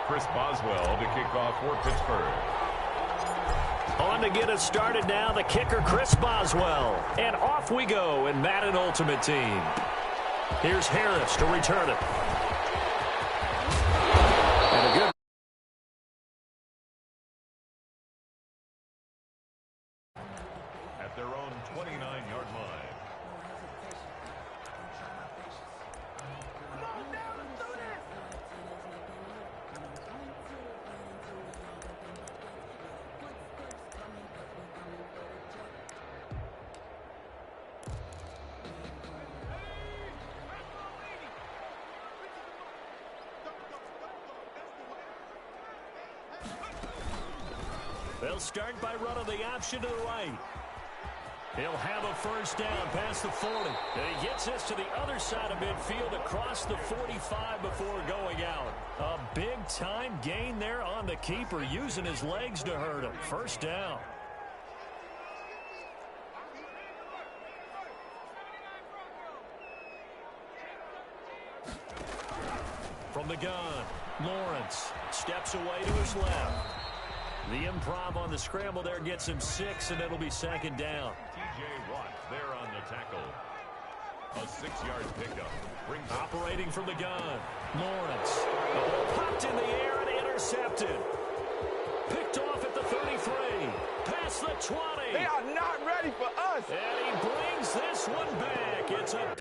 Chris Boswell to kick off for Pittsburgh. On to get us started now, the kicker, Chris Boswell. And off we go in Madden Ultimate Team. Here's Harris to return it. And a good at their own 29-yard line. They'll start by running the option to the right. He'll have a first down past the 40. And he gets this to the other side of midfield across the 45 before going out. A big-time gain there on the keeper, using his legs to hurt him. First down. From the gun, Lawrence steps away to his left. The improv on the scramble there gets him 6, and it'll be second down. T.J. Watt there on the tackle. A 6-yard pickup. Brings operating from the gun. Lawrence. The ball popped in the air and intercepted. Picked off at the 33. Past the 20. They are not ready for us. And he brings this one back. It's a...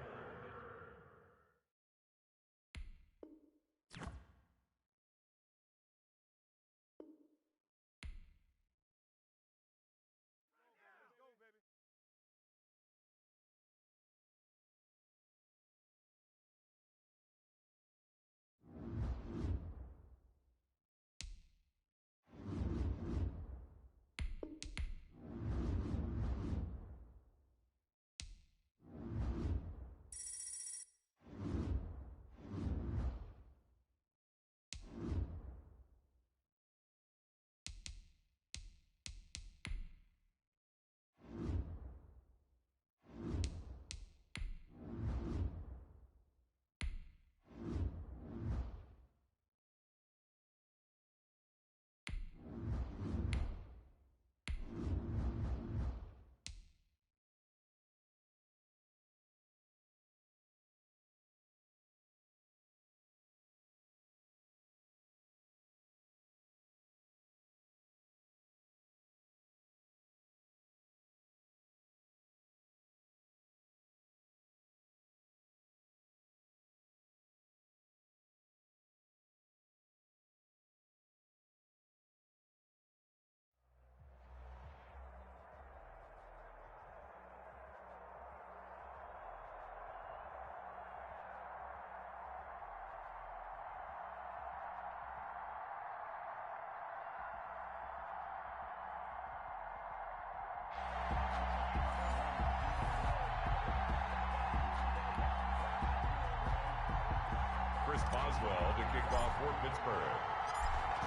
Chris Boswell to kick off for Pittsburgh.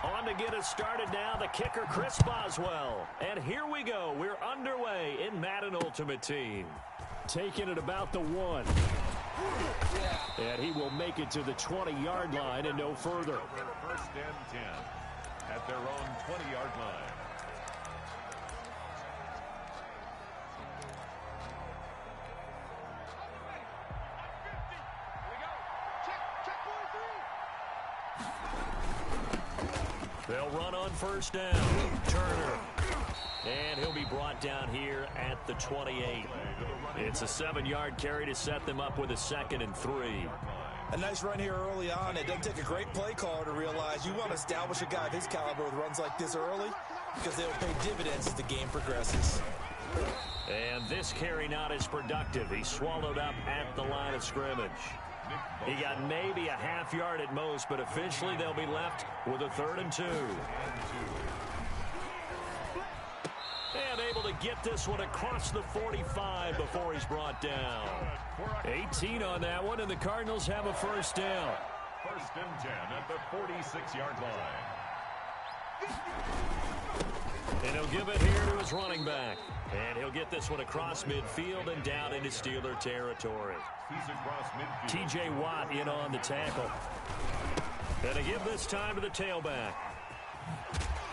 On to get us started now, the kicker, Chris Boswell. And here we go. We're underway in Madden Ultimate Team. Taking it about the 1. And he will make it to the 20-yard line and no further. First and 10 at their own 20-yard line. They'll run on first down. Turner. And he'll be brought down here at the 28. It's a 7-yard carry to set them up with a 2nd and 3. A nice run here early on. It doesn't take a great play caller to realize you want to establish a guy of his caliber with runs like this early because they'll pay dividends as the game progresses. And this carry not as productive. He's swallowed up at the line of scrimmage. He got maybe a half yard at most, but officially they'll be left with a 3rd and 2. And able to get this one across the 45 before he's brought down. 18 on that one, and the Cardinals have a first down. First and 10 at the 46-yard line. And he'll give it here to his running back. And he'll get this one across midfield and down into Steeler territory. He's across midfield. T.J. Watt in on the tackle. And they give this time to the tailback.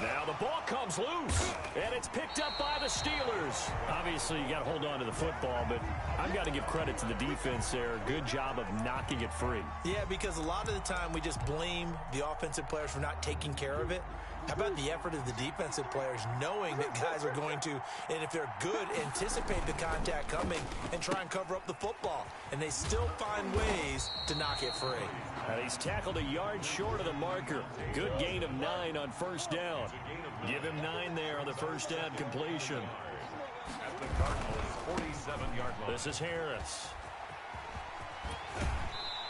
Now the ball comes loose, and it's picked up by the Steelers. Obviously, you got to hold on to the football, but I've got to give credit to the defense there. Good job of knocking it free. Yeah, because a lot of the time we just blame the offensive players for not taking care of it. How about the effort of the defensive players knowing that guys are going to, and if they're good, anticipate the contact coming and try and cover up the football. And they still find ways to knock it free. And he's tackled a yard short of the marker. Good gain of 9 on first down. Give him 9 there on the first down completion. At the Cardinals' 47-yard line. This is Harris.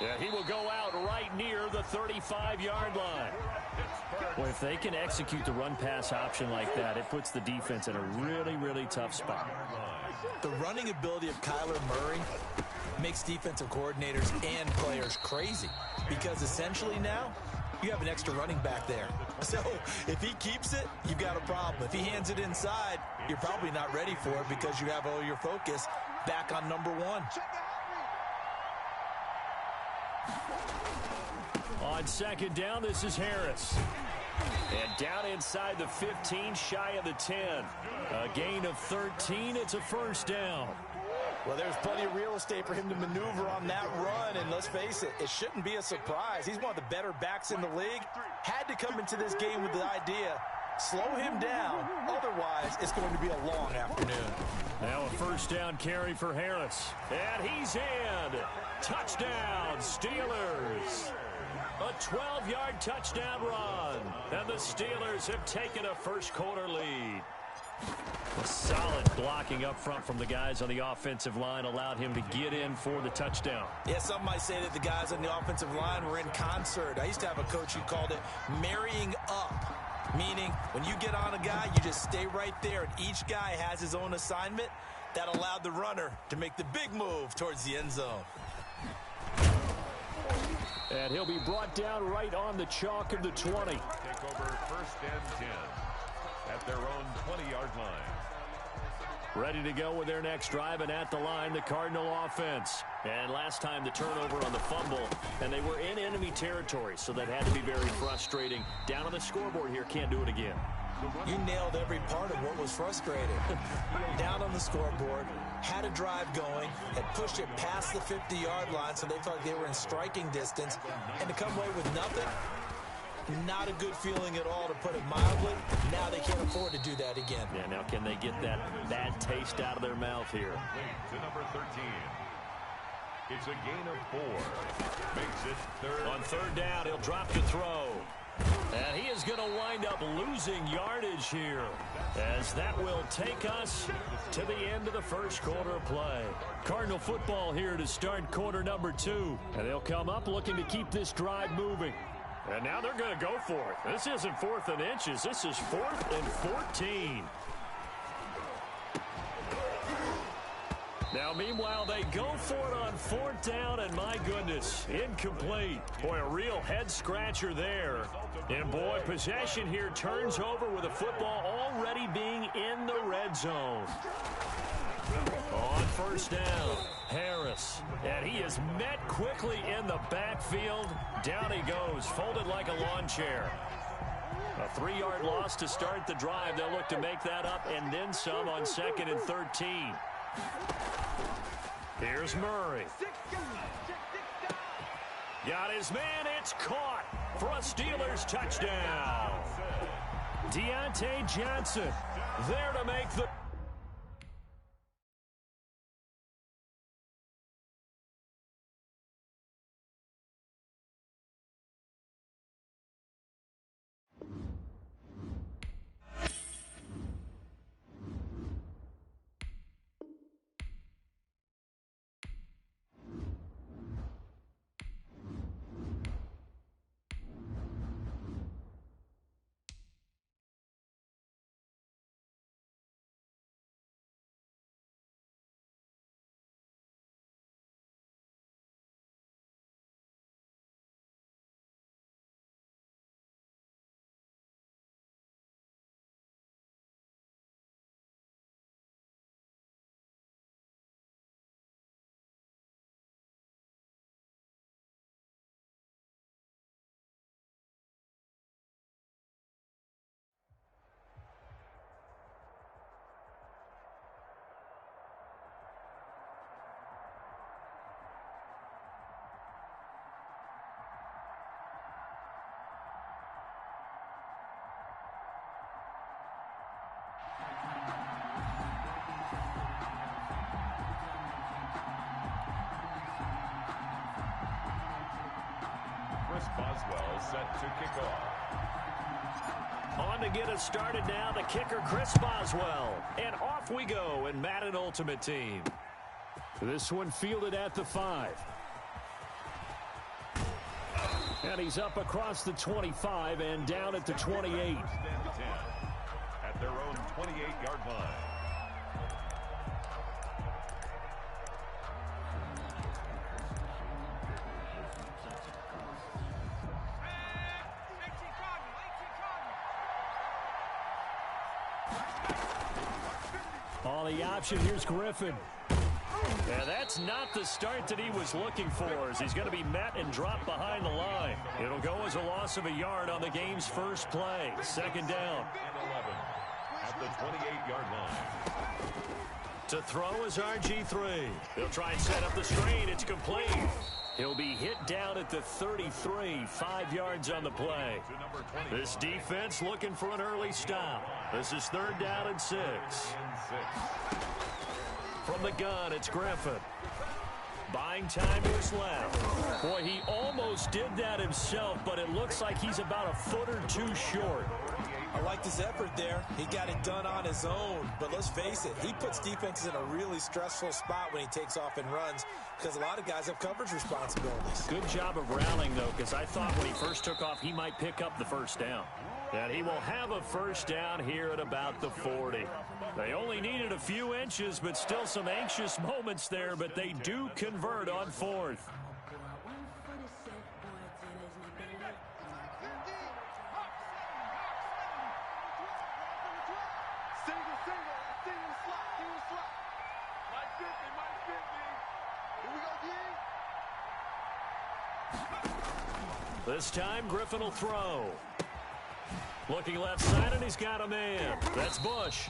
Yeah, he will go out right near the 35-yard line. Well, if they can execute the run-pass option like that, it puts the defense in a really, really tough spot. The running ability of Kyler Murray makes defensive coordinators and players crazy because essentially now you have an extra running back there. So if he keeps it, you've got a problem. If he hands it inside, you're probably not ready for it because you have all your focus back on number 1. On second down, this is Harris. And down inside the 15, shy of the 10. A gain of 13, it's a first down. Well, there's plenty of real estate for him to maneuver on that run, and let's face it, it shouldn't be a surprise. He's one of the better backs in the league. Had to come into this game with the idea, slow him down, otherwise it's going to be a long afternoon. Now a first down carry for Harris. And he's in. Touchdown, Steelers. A 12-yard touchdown run. And the Steelers have taken a first-quarter lead. A solid blocking up front from the guys on the offensive line allowed him to get in for the touchdown. Yeah, some might say that the guys on the offensive line were in concert. I used to have a coach who called it marrying up, meaning when you get on a guy, you just stay right there, and each guy has his own assignment. That allowed the runner to make the big move towards the end zone. And he'll be brought down right on the chalk of the 20. Take over first and 10 at their own 20-yard line. Ready to go with their next drive, and at the line, the Cardinal offense. And last time the turnover on the fumble, and they were in enemy territory, so that had to be very frustrating. Down on the scoreboard here, can't do it again. You nailed every part of what was frustrating. Down on the scoreboard, had a drive going, had pushed it past the 50-yard line, so they felt like they were in striking distance, and to come away with nothing, not a good feeling at all, to put it mildly. Now they can't afford to do that again. Yeah, now can they get that bad taste out of their mouth here? To number 13. It's a gain of 4. Makes it third. On third down, he'll drop to throw. And he is going to wind up losing yardage here, as that will take us to the end of the first quarter of play. Cardinal football here to start quarter number 2. And they'll come up looking to keep this drive moving. And now they're going to go for it. This isn't 4th and inches. This is 4th and 14. Now, meanwhile, they go for it on 4th down, and my goodness, incomplete. Boy, a real head-scratcher there. And, boy, possession here turns over with the football already being in the red zone. On first down, Harris. And he is met quickly in the backfield. Down he goes, folded like a lawn chair. A 3-yard loss to start the drive. They'll look to make that up and then some on 2nd and 13. Here's Murray. Got his man. It's caught for a Steelers touchdown. Deontay Johnson there to make the Chris Boswell set to kick off. On to get us started now, the kicker, Chris Boswell. And off we go in Madden Ultimate Team. This one fielded at the 5. And he's up across the 25 and down at the 28. First and 10 at their own 28-yard line. On the option, here's Griffin. Yeah, that's not the start that he was looking for, as he's going to be met and dropped behind the line. It'll go as a loss of a yard on the game's first play. Second down. And 11 at the 28-yard line. To throw is RG3. He'll try and set up the screen. It's complete. He'll be hit down at the 33, 5 yards on the play. This defense looking for an early stop. This is third down and 6. From the gun, it's Griffin. Buying time to his left. Boy, he almost did that himself, but it looks like he's about a foot or two short. I liked his effort there. He got it done on his own. But let's face it, he puts defenses in a really stressful spot when he takes off and runs, because a lot of guys have coverage responsibilities. Good job of rallying, though, because I thought when he first took off, he might pick up the first down. And he will have a first down here at about the 40. They only needed a few inches, but still some anxious moments there, but they do convert on fourth. This time, Griffin will throw. Looking left side, and he's got a man. That's Bush.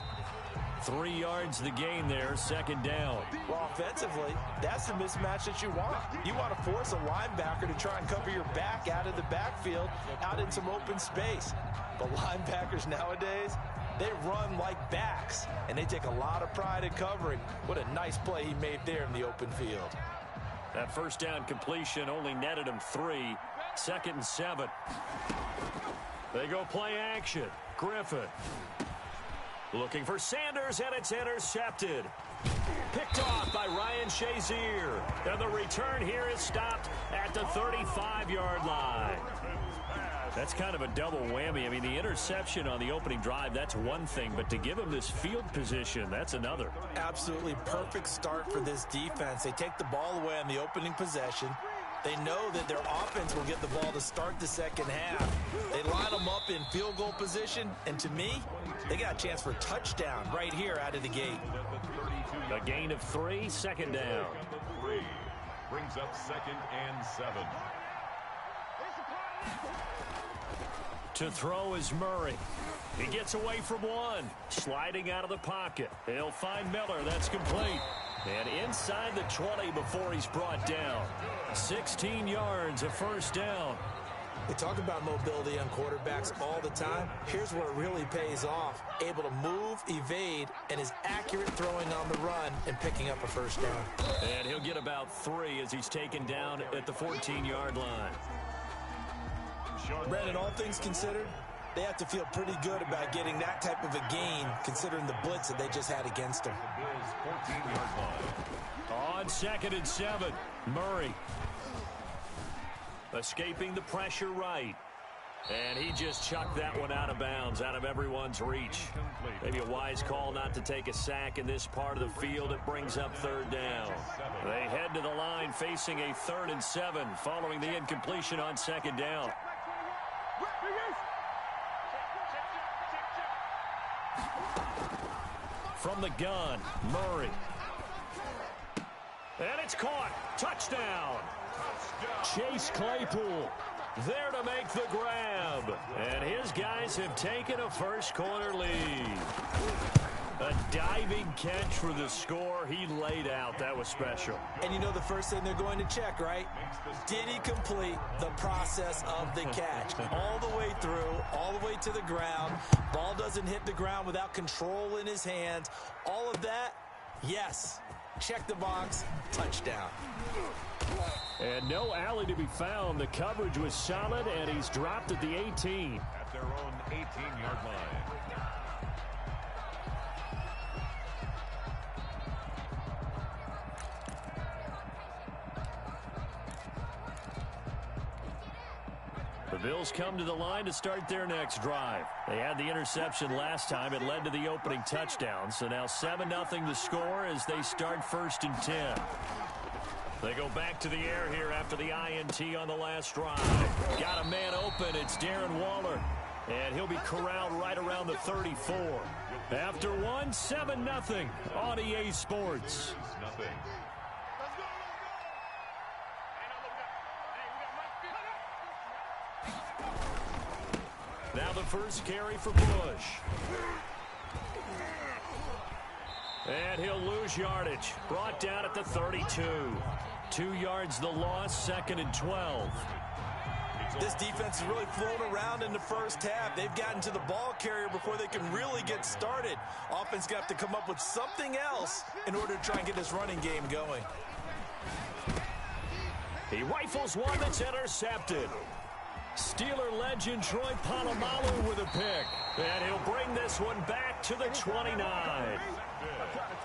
3 yards the gain there, second down. Well, offensively, that's the mismatch that you want. You want to force a linebacker to try and cover your back out of the backfield, out in some open space. But linebackers nowadays, they run like backs, and they take a lot of pride in covering. What a nice play he made there in the open field. That first down completion only netted him 3. Second and 7. They go play action. Griffin. Looking for Sanders, and it's intercepted. Picked off by Ryan Shazier. And the return here is stopped at the 35-yard line. That's kind of a double whammy. I mean, the interception on the opening drive, that's one thing. But to give him this field position, that's another. Absolutely perfect start for this defense. They take the ball away on the opening possession. They know that their offense will get the ball to start the second half. They line them up in field goal position, and to me, they got a chance for a touchdown right here out of the gate. A gain of 3, second down. 3 brings up second and 7. To throw is Murray. He gets away from one. Sliding out of the pocket. He'll find Miller. That's complete. And inside the 20 before he's brought down. 16 yards, a first down. They talk about mobility on quarterbacks all the time. Here's where it really pays off. Able to move, evade, and is accurate throwing on the run and picking up a first down. And he'll get about 3 as he's taken down at the 14-yard line. Brandon, all things considered, they have to feel pretty good about getting that type of a gain, considering the blitz that they just had against them. On second and 7, Murray. Escaping the pressure right. And he just chucked that one out of bounds, out of everyone's reach. Maybe a wise call not to take a sack in this part of the field. It brings up third down. They head to the line facing a 3rd and 7 following the incompletion on second down. From the gun, Murray. And it's caught. Touchdown. Chase Claypool there to make the grab. And his guys have taken a first quarter lead. A diving catch for the score. He laid out. That was special. And you know the first thing they're going to check, right? Did he complete the process of the catch? All the way through, all the way to the ground. Ball doesn't hit the ground without control in his hands. All of that, yes. Check the box. Touchdown. And no alley to be found. The coverage was solid, and he's dropped at the 18. At their own 18-yard line. The Bills come to the line to start their next drive. They had the interception last time. It led to the opening touchdown. So now 7-0 the score as they start 1st and 10. They go back to the air here after the INT on the last drive. Got a man open. It's Darren Waller. And he'll be corralled right around the 34. After one, 7-0 on EA Sports. Nothing. Now the first carry for Bush. And he'll lose yardage. Brought down at the 32. 2 yards the loss, 2nd and 12. This defense has really flown around in the first half. They've gotten to the ball carrier before they can really get started. Offense got to come up with something else in order to try and get this running game going. He rifles one that's intercepted. Steeler legend Troy Polamalu with a pick. And he'll bring this one back to the 29.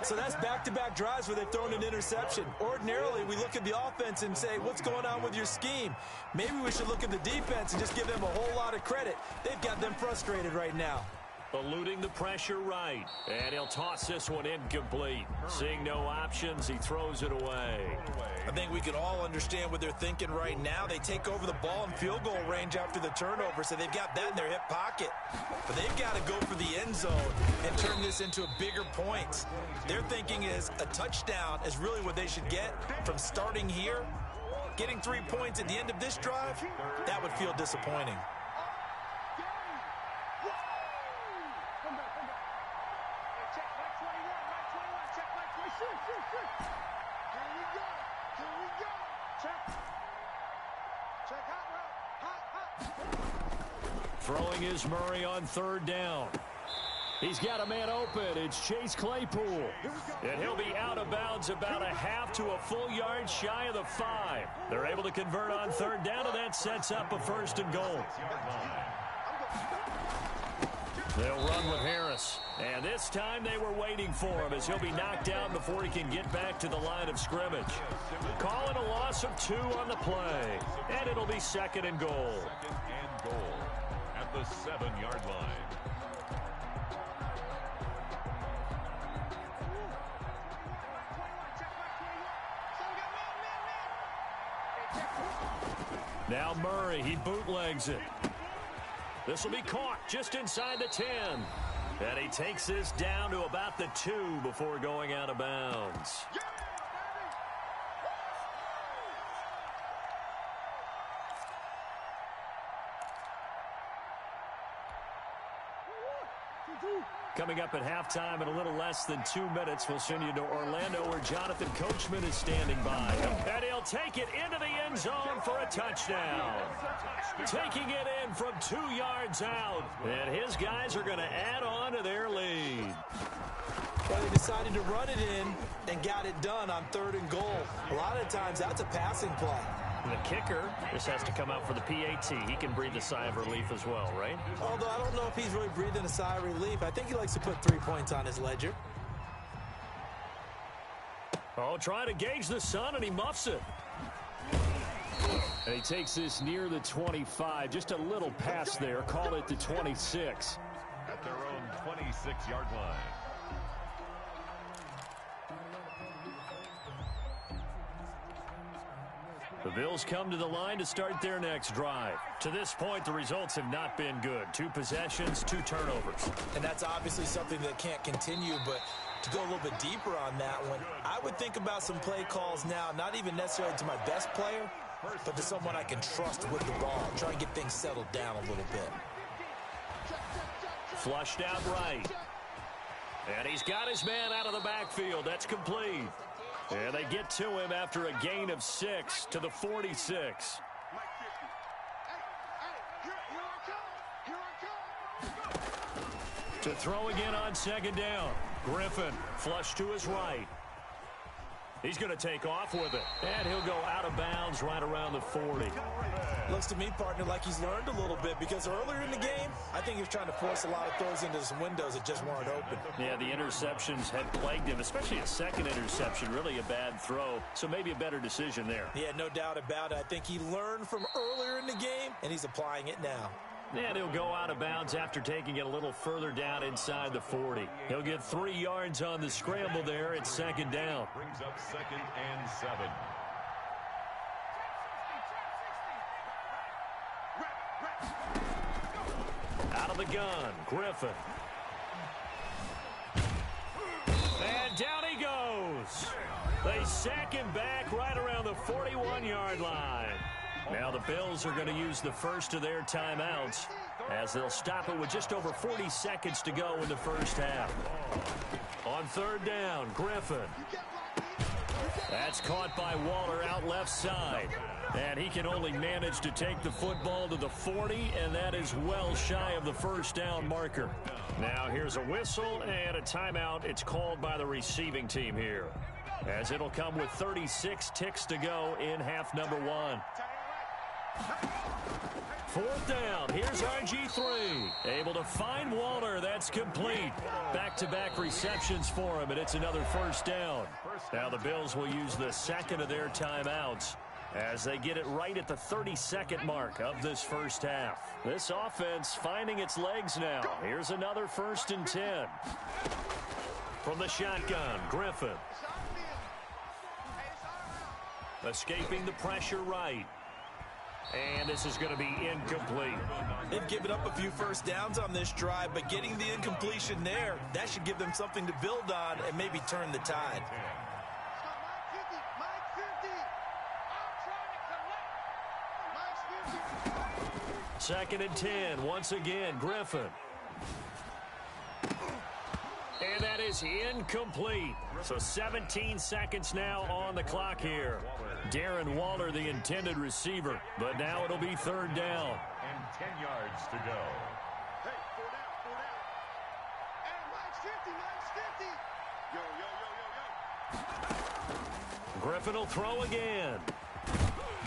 So that's back-to-back drives where they've thrown an interception. Ordinarily, we look at the offense and say, what's going on with your scheme? Maybe we should look at the defense and just give them a whole lot of credit. They've got them frustrated right now. Eluding the pressure right. And he'll toss this one incomplete. Seeing no options, he throws it away. I think we can all understand what they're thinking right now. They take over the ball in field goal range after the turnover, so they've got that in their hip pocket. But they've got to go for the end zone and turn this into a bigger point. Their thinking is a touchdown is really what they should get from starting here. Getting 3 points at the end of this drive, that would feel disappointing. Throwing is Murray on 3rd down. He's got a man open. It's Chase Claypool. And he'll be out of bounds about a half to a full yard shy of the 5. They're able to convert on 3rd down, and that sets up a 1st and goal. They'll run with Harris. And this time they were waiting for him as he'll be knocked out before he can get back to the line of scrimmage. Calling a loss of 2 on the play. And it'll be 2nd and goal. 2nd and goal at the 7-yard line. Now Murray, he bootlegs it. This will be caught just inside the 10. And he takes this down to about the 2 before going out of bounds. Coming up at halftime in a little less than 2 minutes, we'll send you to Orlando where Jonathan Coachman is standing by. And he'll take it into the end zone for a touchdown. Taking it in from 2 yards out. And his guys are going to add on to their lead. Well, they decided to run it in and got it done on 3rd and goal. A lot of times that's a passing play. The kicker just has to come out for the PAT. He can breathe a sigh of relief as well, right? Although I don't know if he's really breathing a sigh of relief. I think he likes to put 3 points on his ledger. Oh, trying to gauge the sun, and he muffs it. And he takes this near the 25. Just a little pass there. Call it the 26. At their own 26-yard line. The Bills come to the line to start their next drive. To this point, the results have not been good. 2 possessions, 2 turnovers. And that's obviously something that can't continue, but to go a little bit deeper on that one, I would think about some play calls now, not even necessarily to my best player, but to someone I can trust with the ball. Try and get things settled down a little bit. Flushed out right. And he's got his man out of the backfield. That's complete. And they get to him after a gain of 6 to the 46. To throw again on 2nd down. Griffin flush to his right. He's going to take off with it. And he'll go out of bounds right around the 40. Looks to me, partner, like he's learned a little bit because earlier in the game, I think he was trying to force a lot of throws into some windows that just weren't open. Yeah, the interceptions had plagued him, especially a second interception. Really a bad throw, so maybe a better decision there. Yeah, no doubt about it. I think he learned from earlier in the game, and he's applying it now. And he'll go out of bounds after taking it a little further down inside the 40. He'll get 3 yards on the scramble there at second down. Brings up 2nd and 7. Out of the gun, Griffin. And down he goes. They sack him back right around the 41-yard line. Now the Bills are going to use the first of their timeouts as they'll stop it with just over 40 seconds to go in the first half. On 3rd down, Griffin. That's caught by Waller out left side. And he can only manage to take the football to the 40, and that is well shy of the first down marker. Now here's a whistle and a timeout. It's called by the receiving team here, as it'll come with 36 ticks to go in half number 1. 4th down. Here's RG3. Able to find Waller. That's complete. Back-to-back receptions for him, and it's another first down. Now the Bills will use the second of their timeouts as they get it right at the 32nd mark of this first half. This offense finding its legs now. Here's another 1st and 10. From the shotgun, Griffin. Escaping the pressure right. And this is going to be incomplete. They've given up a few first downs on this drive, but getting the incompletion there, that should give them something to build on and maybe turn the tide. Second and 10. Once again, Griffin. And that is incomplete. So 17 seconds now on the clock here. Darren Waller, the intended receiver. But now it'll be 3rd down. And 10 yards to go. Hey, 4 down. And mine's 50. Yo. Griffin will throw again.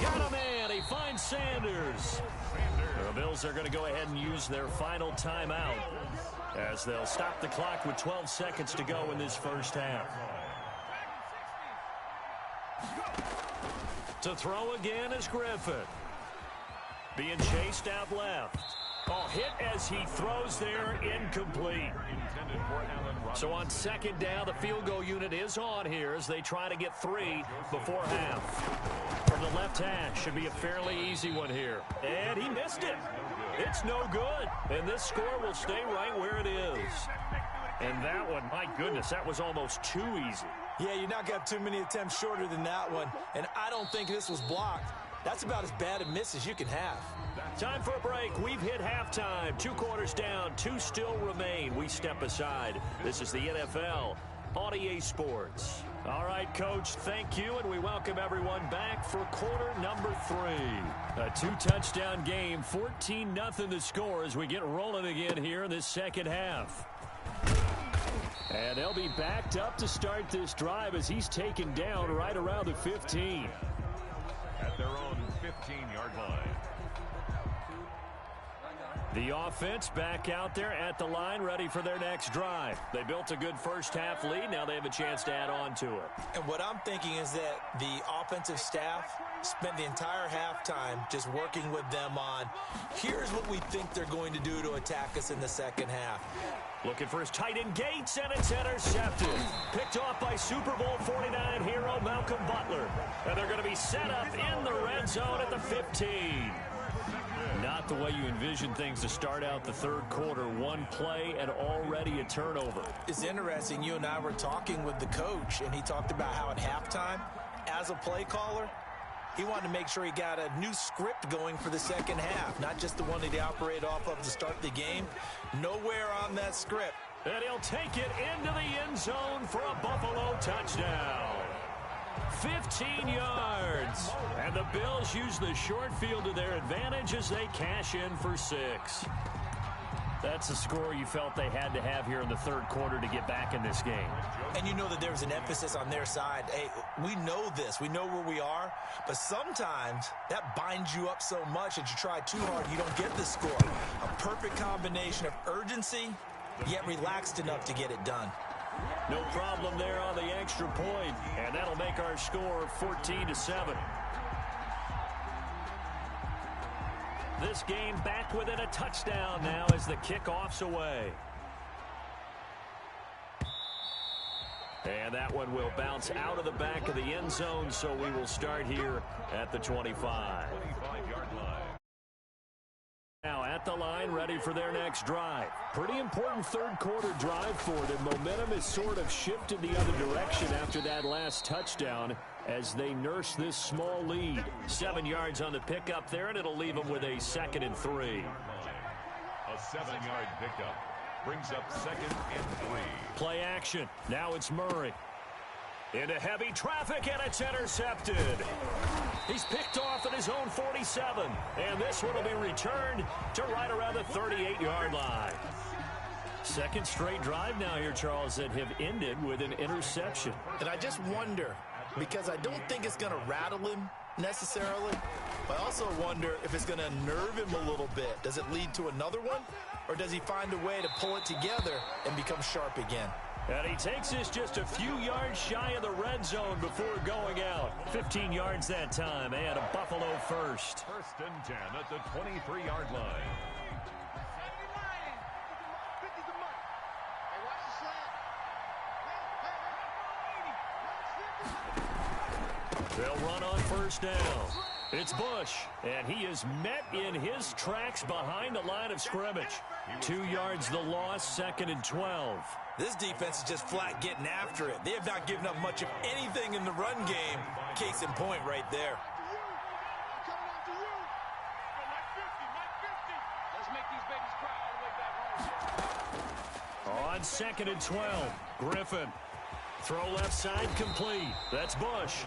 Got a man. He finds Sanders. The Bills are going to go ahead and use their final timeout as they'll stop the clock with 12 seconds to go in this first half. To throw again is Griffin. Being chased out left. Oh, hit as he throws there, incomplete. So on 2nd down, the field goal unit is on here as they try to get 3 before half. From the left hash, should be a fairly easy one here. And he missed it. It's no good. And this score will stay right where it is. And that one, my goodness, that was almost too easy. Yeah, you're not going to have too many attempts shorter than that one. And I don't think this was blocked. That's about as bad a miss as you can have. Time for a break. We've hit halftime. 2 quarters down. 2 still remain. We step aside. This is the NFL on EA Sports. All right, Coach, thank you, and we welcome everyone back for quarter number 3. A 2-touchdown game, 14-0 the score as we get rolling again here in this second half. And they'll be backed up to start this drive as he's taken down right around the 15. At their own 15-yard line. The offense back out there at the line, ready for their next drive. They built a good first half lead. Now they have a chance to add on to it. And what I'm thinking is that the offensive staff spent the entire halftime just working with them on, here's what we think they're going to do to attack us in the second half. Looking for his tight end Gates, and it's intercepted. Picked off by Super Bowl 49 hero Malcolm Butler. And they're going to be set up in the red zone at the 15. Not the way you envision things to start out the third quarter. One play and already a turnover. It's interesting. You and I were talking with the coach, and he talked about how at halftime, as a play caller, he wanted to make sure he got a new script going for the second half, not just the one that he operated off of to start the game. Nowhere on that script. And he'll take it into the end zone for a Buffalo touchdown. 15 yards. And the Bills use the short field to their advantage as they cash in for 6. That's the score you felt they had to have here in the third quarter to get back in this game. And you know that there was an emphasis on their side. Hey, we know this. We know where we are. But sometimes that binds you up so much that you try too hard, you don't get the score. A perfect combination of urgency, yet relaxed enough to get it done. No problem there on the extra point, and that'll make our score 14-7. This game back within a touchdown now as the kickoff's away. And that one will bounce out of the back of the end zone, so we will start here at the 25. 25-yard line. Now at the line, ready for their next drive. Pretty important third quarter drive for them. Momentum has sort of shifted the other direction after that last touchdown as they nurse this small lead. 7 yards on the pickup there, and it'll leave them with a 2nd and 3. A 7-yard pickup brings up 2nd and 3. Play action. Now it's Murray. Into heavy traffic, and it's intercepted. He's picked off at his own 47, and this one will be returned to right around the 38-yard line. Second straight drive now here, Charles, that have ended with an interception. And I just wonder, because I don't think it's going to rattle him necessarily, but I also wonder if it's going to nerve him a little bit. Does it lead to another one, or does he find a way to pull it together and become sharp again? And he takes this just a few yards shy of the red zone before going out. 15 yards that time, and a Buffalo first. 1st and 10 at the 23-yard line. They'll run on 1st down. It's Bush, and he is met in his tracks behind the line of scrimmage. 2 yards the loss, 2nd and 12. This defense is just flat getting after it. They have not given up much of anything in the run game. Case in point right there. On 2nd and 12, Griffin. Throw left side complete. That's Bush.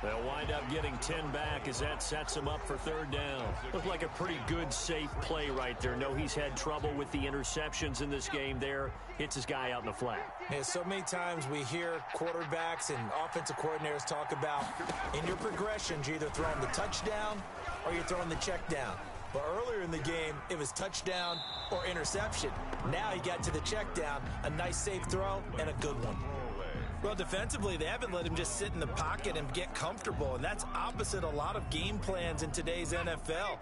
They'll wind up getting 10 back as that sets him up for 3rd down. Looked like a pretty good, safe play right there. No, he's had trouble with the interceptions in this game there. Hits his guy out in the flat. Yeah, so many times we hear quarterbacks and offensive coordinators talk about in your progressions, you're either throwing the touchdown or you're throwing the check down. But earlier in the game, it was touchdown or interception. Now he got to the check down, a nice safe throw, and a good one. Well, defensively, they haven't let him just sit in the pocket and get comfortable, and that's opposite a lot of game plans in today's NFL.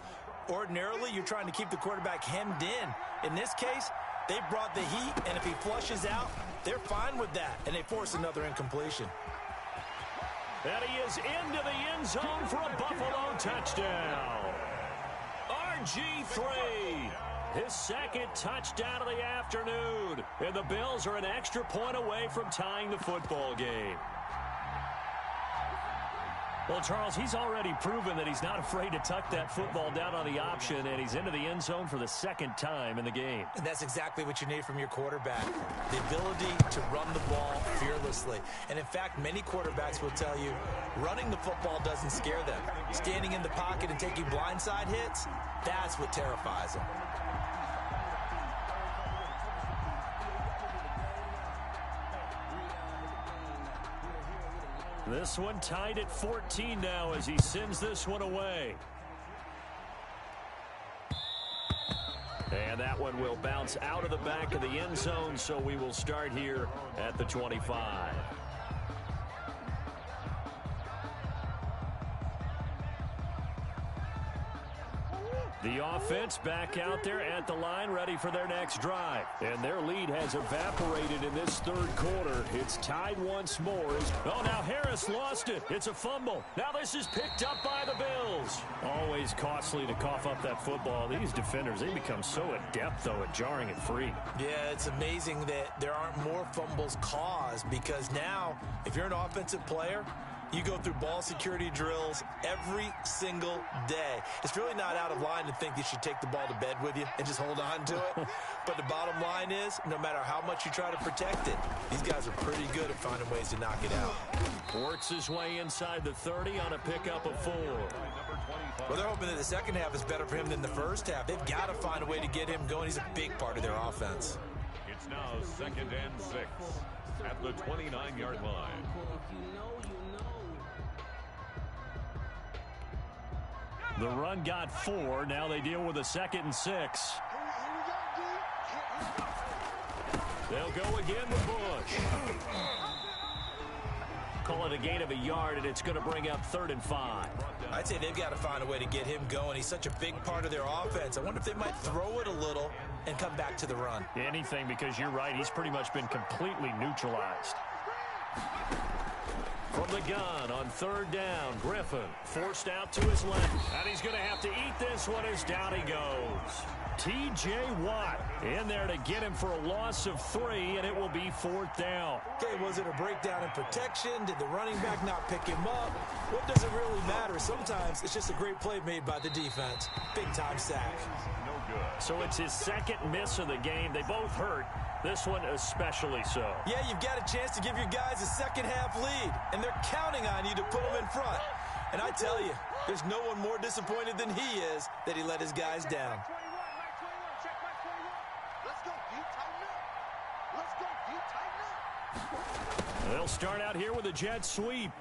Ordinarily, you're trying to keep the quarterback hemmed in. In this case, they brought the heat, and if he flushes out, they're fine with that, and they force another incompletion. And he is into the end zone for a Buffalo touchdown. RG3. His 2nd touchdown of the afternoon. And the Bills are an extra point away from tying the football game. Well, Charles, he's already proven that he's not afraid to tuck that football down on the option, and he's into the end zone for the 2nd time in the game. And that's exactly what you need from your quarterback, the ability to run the ball fearlessly. And, in fact, many quarterbacks will tell you running the football doesn't scare them. Standing in the pocket and taking blindside hits, that's what terrifies them. This one tied at 14 now as he sends this one away. And that one will bounce out of the back of the end zone, so we will start here at the 25. The offense back out there at the line, ready for their next drive. And their lead has evaporated in this third quarter. It's tied once more. Oh, now Harris lost it. It's a fumble. Now this is picked up by the Bills. Always costly to cough up that football. These defenders, they become so adept, though, at jarring it free. Yeah, it's amazing that there aren't more fumbles caused, because now, if you're an offensive player, you go through ball security drills every single day. It's really not out of line to think you should take the ball to bed with you and just hold on to it. But the bottom line is, no matter how much you try to protect it, these guys are pretty good at finding ways to knock it out. Works his way inside the 30 on a pickup of 4. Number Well, they're hoping that the second half is better for him than the first half. They've got to find a way to get him going. He's a big part of their offense. It's now 2nd and 6 at the 29-yard line. The run got 4. Now they deal with a 2nd and 6. They'll go again with Bush. Call it a gain of a yard, and it's going to bring up 3rd and 5. I'd say they've got to find a way to get him going. He's such a big part of their offense. I wonder if they might throw it a little and come back to the run. Anything, because you're right. He's pretty much been completely neutralized. From the gun on 3rd down, Griffin forced out to his left. And he's going to have to eat this one as down he goes. T.J. Watt in there to get him for a loss of 3, and it will be 4th down. Okay, was it a breakdown in protection? Did the running back not pick him up? What does it really matter? Sometimes it's just a great play made by the defense. Big-time sack. No good. So it's his 2nd miss of the game. They both hurt. This one especially so. Yeah, you've got a chance to give your guys a second-half lead, and they're counting on you to put them in front. And I tell you, there's no one more disappointed than he is that he let his guys down. They'll start out here with a jet sweep.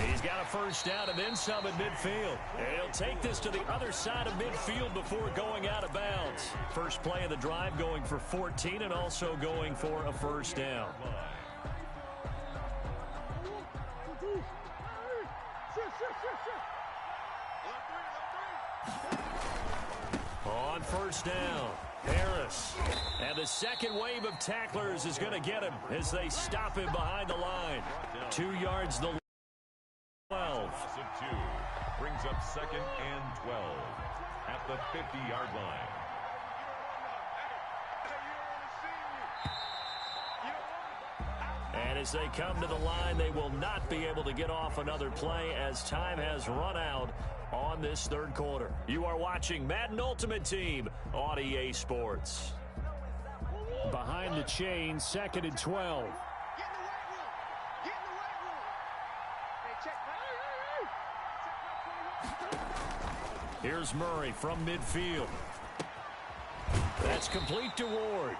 He's got a 1st down and then some at midfield. And he'll take this to the other side of midfield before going out of bounds. First play of the drive going for 14 and also going for a 1st down. On 1st down, Harris. And the 2nd wave of tacklers is going to get him as they stop him behind the line. 2 yards the 12. Loss of 2 brings up 2nd and 12 at the 50-yard line. And as they come to the line, they will not be able to get off another play as time has run out on this 3rd quarter. You are watching Madden Ultimate Team on EA Sports. Behind the chain, 2nd and 12. Here's Murray from midfield. That's complete to Ward.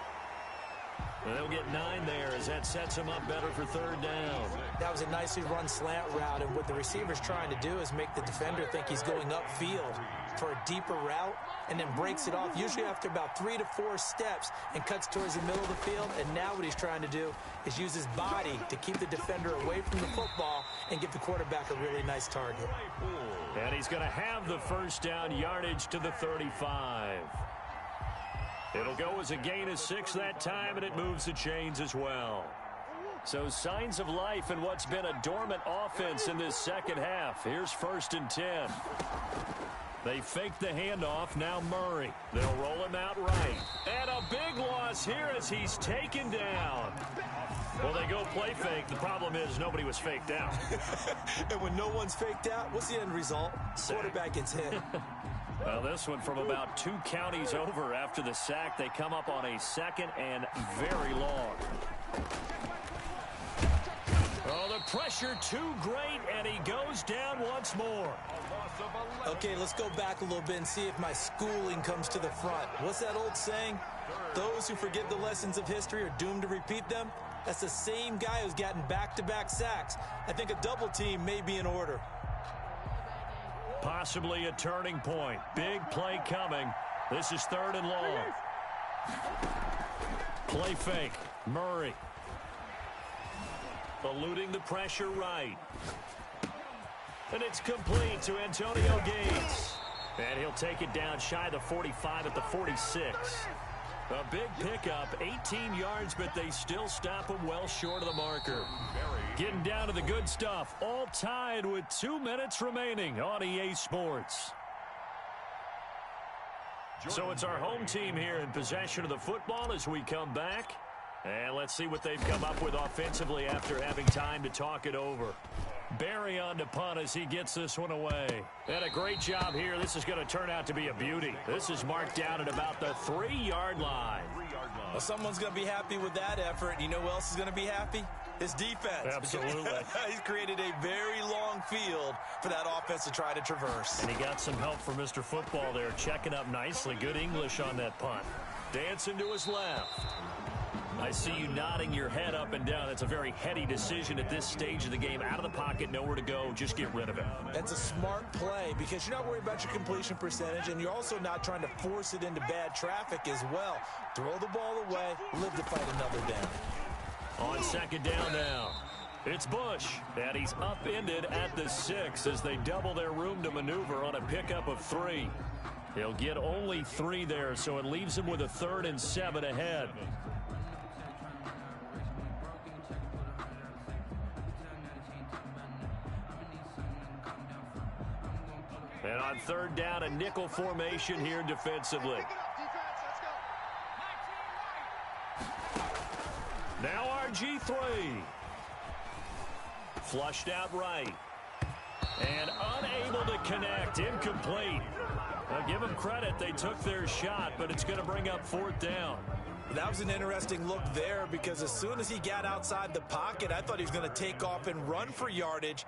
They'll get 9 there as that sets him up better for 3rd down. That was a nicely run slant route, and what the receiver's trying to do is make the defender think he's going upfield for a deeper route and then breaks it off, usually after about 3 to 4 steps, and cuts towards the middle of the field. And now what he's trying to do is use his body to keep the defender away from the football and give the quarterback a really nice target. And he's going to have the 1st down yardage to the 35. It'll go as a gain of 6 that time, and it moves the chains as well. So signs of life in what's been a dormant offense in this 2nd half. Here's 1st and 10. They fake the handoff. Now Murray. They'll roll him out right. And a big loss here as he's taken down. Well, they go play fake. The problem is nobody was faked out. And when no one's faked out, what's the end result? Quarterback gets hit. Well, this one from about 2 counties over after the sack. They come up on a 2nd and very long. Oh, the pressure too great, and he goes down once more. Okay, let's go back a little bit and see if my schooling comes to the front. What's that old saying? Those who forget the lessons of history are doomed to repeat them. That's the same guy who's gotten back-to-back sacks. I think a double team may be in order. Possibly a turning point. Big play coming. This is 3rd and long. Play fake. Murray. Eluding the pressure right. And it's complete to Antonio Gates. And he'll take it down shy of the 45 at the 46. A big pickup, 18 yards, but they still stop him well short of the marker. Getting down to the good stuff, all tied with 2 minutes remaining on EA Sports. So it's our home team here in possession of the football as we come back. And let's see what they've come up with offensively after having time to talk it over. Barry on to punt as he gets this one away. And a great job here. This is going to turn out to be a beauty. This is marked down at about the 3-yard line. Well, someone's going to be happy with that effort. You know who else is going to be happy? His defense. Absolutely. He's created a very long field for that offense to try to traverse. And he got some help from Mr. Football there, checking up nicely. Good English on that punt. Dancing to his left. I see you nodding your head up and down. It's a very heady decision at this stage of the game. Out of the pocket, nowhere to go. Just get rid of it. That's a smart play because you're not worried about your completion percentage, and you're also not trying to force it into bad traffic as well. Throw the ball away, live to fight another down. On second down now, it's Bush, and he's upended at the 6 as they double their room to maneuver on a pickup of 3. He'll get only 3 there, so it leaves him with a 3rd and 7 ahead. And on 3rd down, a nickel formation here defensively. Now RG3. Flushed out right. And unable to connect. Incomplete. Now give them credit. They took their shot, but it's going to bring up 4th down. That was an interesting look there because as soon as he got outside the pocket, I thought he was going to take off and run for yardage.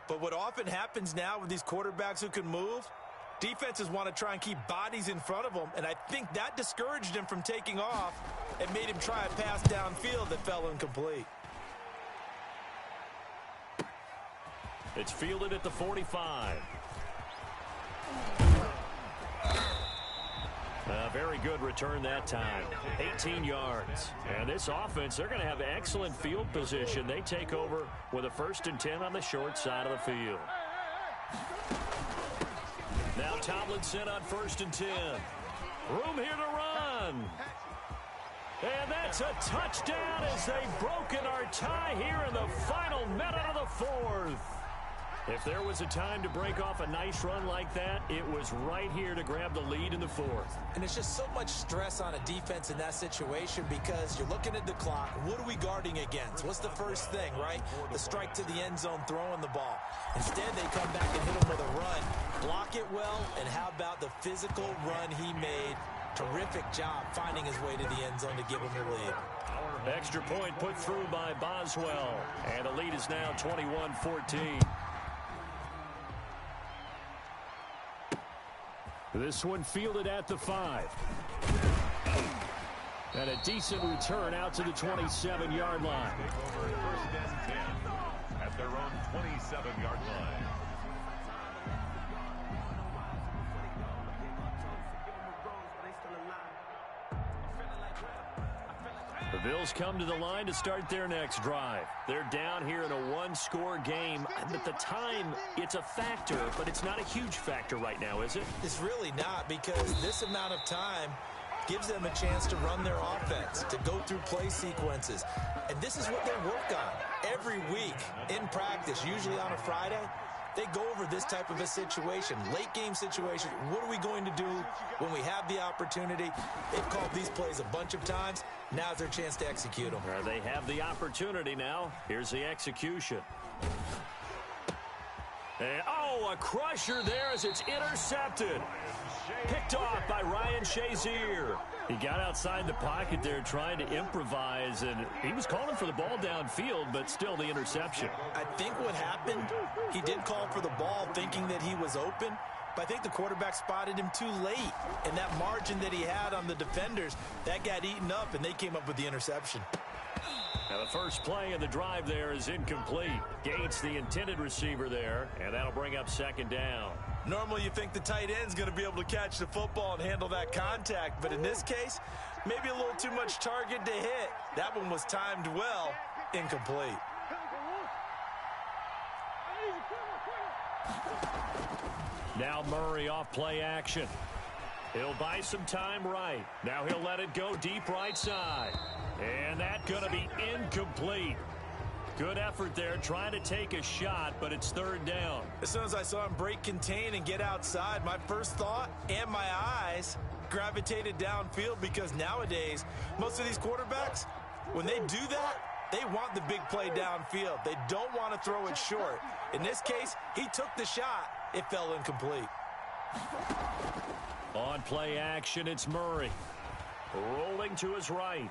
But what often happens now with these quarterbacks who can move, defenses want to try and keep bodies in front of them, and I think that discouraged him from taking off and made him try a pass downfield that fell incomplete. It's fielded at the 45. A very good return that time. 18 yards. And this offense, they're going to have excellent field position. They take over with a 1st and 10 on the short side of the field. Now Tomlinson on 1st and 10. Room here to run. And that's a touchdown as they've broken our tie here in the final minute of the 4th. If there was a time to break off a nice run like that, it was right here to grab the lead in the 4th. And it's just so much stress on a defense in that situation because you're looking at the clock. What are we guarding against? What's the first thing, right? The strike to the end zone, throwing the ball. Instead, they come back and hit him with a run. Block it well, and how about the physical run he made? Terrific job finding his way to the end zone to give him the lead. Extra point put through by Boswell. And the lead is now 21-14. This one fielded at the 5. And a decent return out to the 27-yard line. Over 1st and 10 at their own 27-yard line. The Bills come to the line to start their next drive. They're down here in a 1-score game. And at the time, it's a factor, but it's not a huge factor right now, is it? It's really not because this amount of time gives them a chance to run their offense, to go through play sequences. And this is what they work on every week in practice, usually on a Friday. They go over this type of a situation, late game situation. What are we going to do when we have the opportunity? They've called these plays a bunch of times. Now's their chance to execute them. They have the opportunity now. Here's the execution. And, a crusher there as it's intercepted. Picked off by Ryan Shazier. He got outside the pocket there trying to improvise, and he was calling for the ball downfield, but still the interception. I think what happened, he did call for the ball thinking that he was open, but I think the quarterback spotted him too late. And that margin that he had on the defenders, that got eaten up, and they came up with the interception. Now the first play of the drive there is incomplete. Gates, the intended receiver there, and that'll bring up 2nd down. Normally you think the tight end's going to be able to catch the football and handle that contact, but in this case, maybe a little too much target to hit. That one was timed well, incomplete. Now Murray off play action. He'll buy some time right. Now he'll let it go deep right side. And that's going to be incomplete. Good effort there trying to take a shot, but it's 3rd down. As soon as I saw him break contain and get outside, my first thought and my eyes gravitated downfield because nowadays, most of these quarterbacks, when they do that, they want the big play downfield. They don't want to throw it short. In this case, he took the shot. It fell incomplete. On play action, it's Murray. Rolling to his right.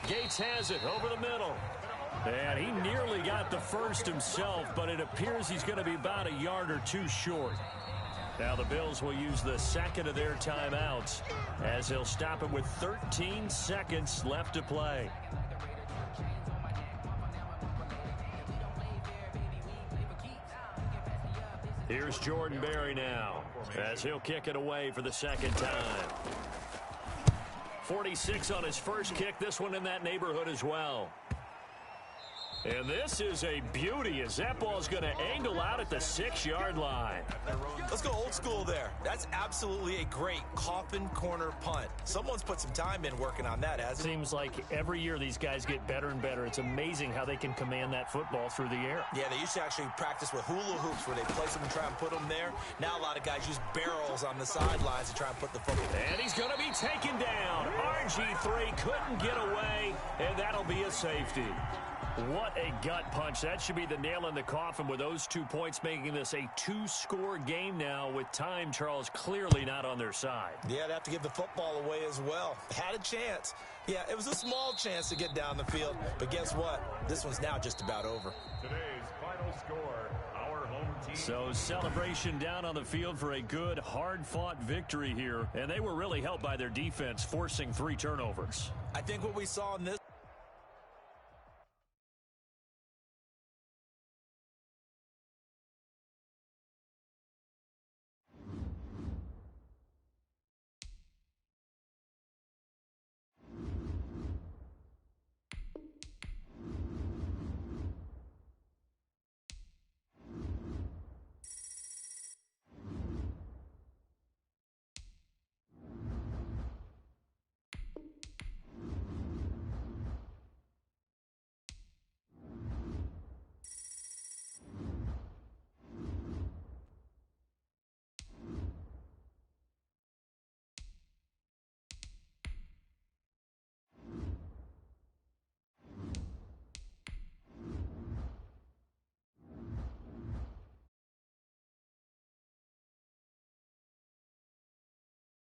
Gates has it over the middle. And he nearly got the first himself, but it appears he's going to be about a yard or two short. Now the Bills will use the second of their timeouts as he'll stop it with 13 seconds left to play. Here's Jordan Berry now as he'll kick it away for the second time. 46 on his first kick. This one in that neighborhood as well. And this is a beauty as that ball's going to angle out at the 6-yard line. Let's go old school there. That's absolutely a great coffin corner punt. Someone's put some time in working on that, hasn't it? Seems like every year these guys get better and better. It's amazing how they can command that football through the air. Yeah, they used to actually practice with hula hoops where they place them and try and put them there. Now a lot of guys use barrels on the sidelines to try and put the football. And he's going to be taken down. RG3 couldn't get away, and that'll be a safety. What a gut punch. That should be the nail in the coffin with those 2 points, making this a 2-score game now with time, Charles, clearly not on their side. Yeah, they have to give the football away as well. Had a chance. Yeah, it was a small chance to get down the field, but guess what? This one's now just about over. Today's final score, our home team. So celebration down on the field for a good, hard-fought victory here, and they were really helped by their defense, forcing 3 turnovers. I think what we saw in this